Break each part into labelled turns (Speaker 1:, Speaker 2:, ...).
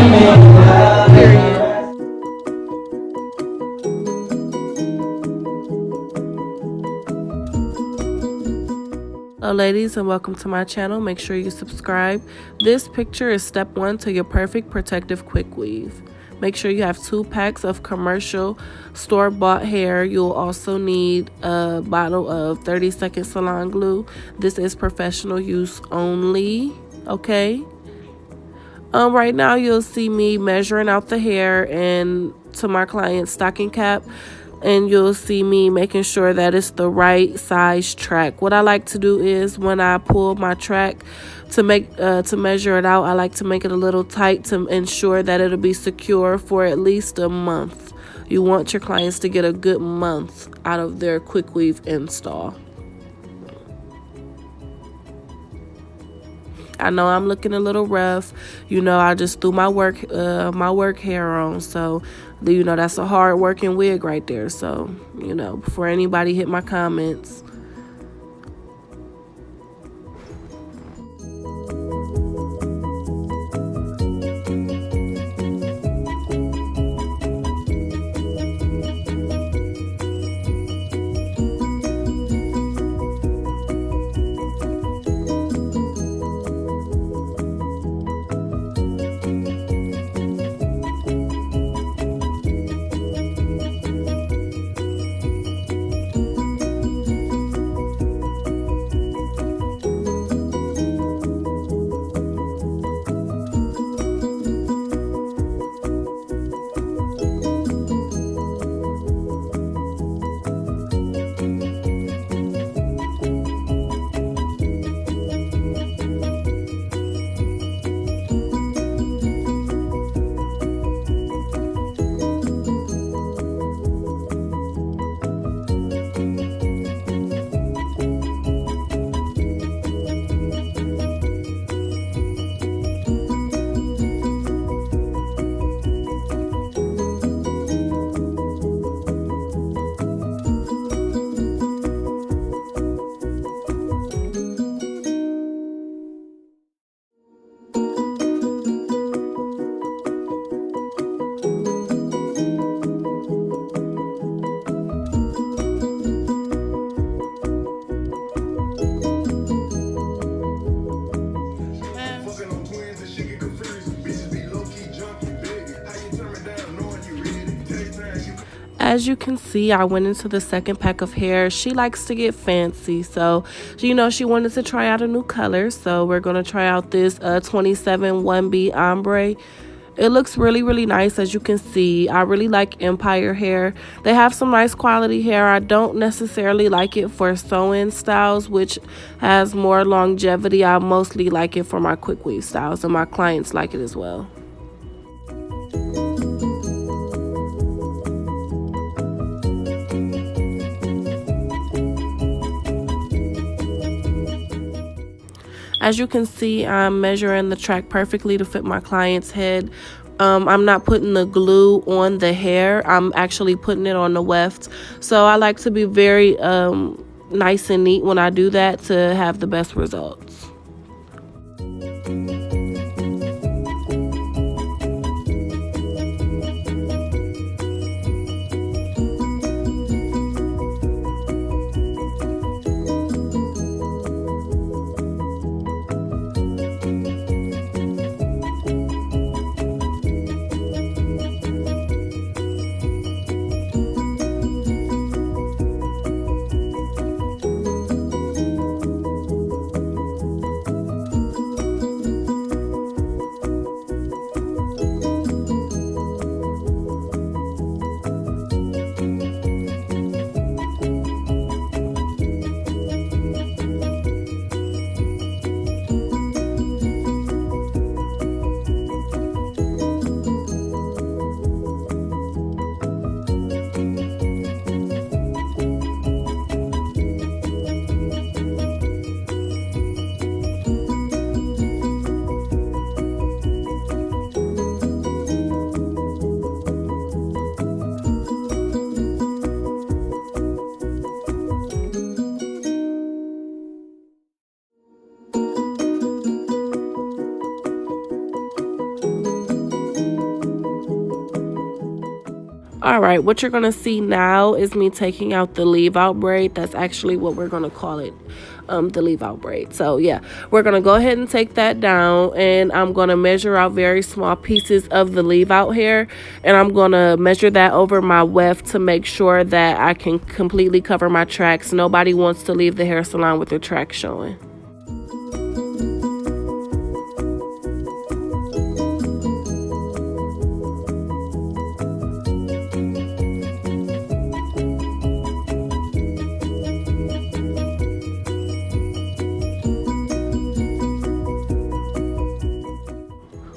Speaker 1: Period. Hello ladies, and welcome to my channel. Make sure you subscribe. This picture is step 1 to your perfect protective quick weave. Make sure you have 2 packs of commercial store-bought hair. You'll also need a bottle of 30-second salon glue. This is professional use only, okay? Right now you'll see me measuring out the hair and to my client's stocking cap. And you'll see me making sure that it's the right size track. What I like to do is when I pull my track to measure it out, I like to make it a little tight to ensure that it'll be secure for at least a month. You want your clients to get a good month out of their quick weave install. I know I'm looking a little rough. You know, I just threw my work hair on, so you know that's a hard working wig right there. So, you know, before anybody hit my comments. As you can see, I went into the second pack of hair. She likes to get fancy, so you know she wanted to try out a new color. So we're gonna try out this 27 1B ombre. It looks really nice. As you can see, I really like Empire hair. They have some nice quality hair. I don't necessarily like it for sew-in styles, which has more longevity. I mostly like it for my quick weave styles, and my clients like it as well. As you can see, I'm measuring the track perfectly to fit my client's head. I'm not putting the glue on the hair. I'm actually putting it on the weft. So I like to be very nice and neat when I do that to have the best results. All right, what you're gonna see now is me taking out the leave out braid. That's actually what we're gonna call it, the leave out braid. So yeah, we're gonna go ahead and take that down, and I'm gonna measure out very small pieces of the leave out hair, and I'm gonna measure that over my weft to make sure that I can completely cover my tracks. Nobody wants to leave the hair salon with their tracks showing.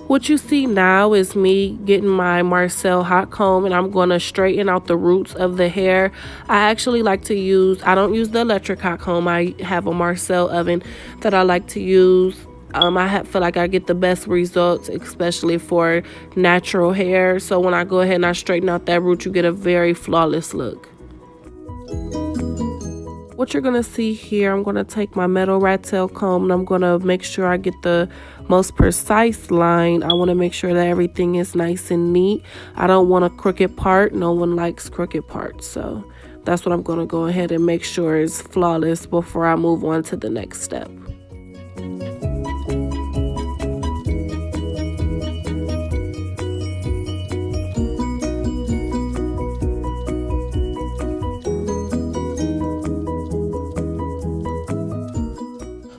Speaker 1: What you see now is me getting my Marcel hot comb, and I'm going to straighten out the roots of the hair. I actually like to use, I don't use the electric hot comb. I have a Marcel oven that I like to use. Feel like I get the best results, especially for natural hair. So when I go ahead and I straighten out that root, you get a very flawless look. What you're gonna see here, I'm gonna take my metal rat tail comb and I'm gonna make sure I get the most precise line. I want to make sure that everything is nice and neat. I don't want a crooked part. No one likes crooked parts, so that's what I'm gonna go ahead and make sure is flawless before I move on to the next step.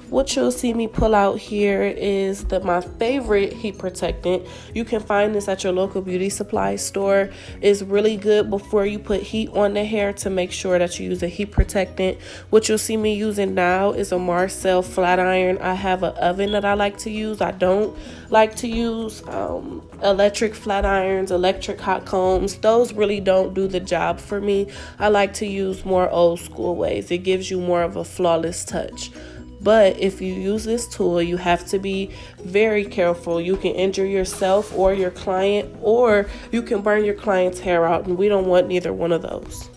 Speaker 1: What you'll see me pull out here is my favorite heat protectant. You can find this at your local beauty supply store. It's really good before you put heat on the hair to make sure that you use a heat protectant. What you'll see me using now is a Marcel flat iron. I have an oven that I like to use. I don't like to use electric flat irons, electric hot combs. Those really don't do the job for me. I like to use more old school ways. It gives you more of a flawless touch. But if you use this tool, you have to be very careful. You can injure yourself or your client, or you can burn your client's hair out, and we don't want neither one of those.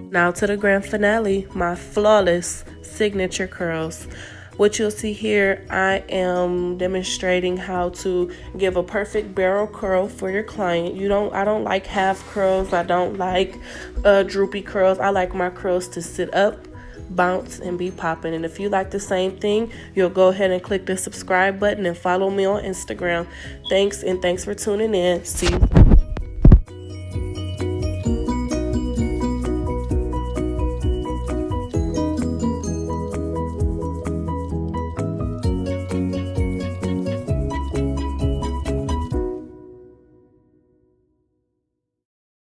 Speaker 1: Now to the grand finale, my flawless signature curls. What you'll see here, I am demonstrating how to give a perfect barrel curl for your client. I don't like half curls. I don't like droopy curls. I like my curls to sit up, bounce, and be popping. And if you like the same thing, you'll go ahead and click the subscribe button and follow me on Instagram. Thanks for tuning in. See you.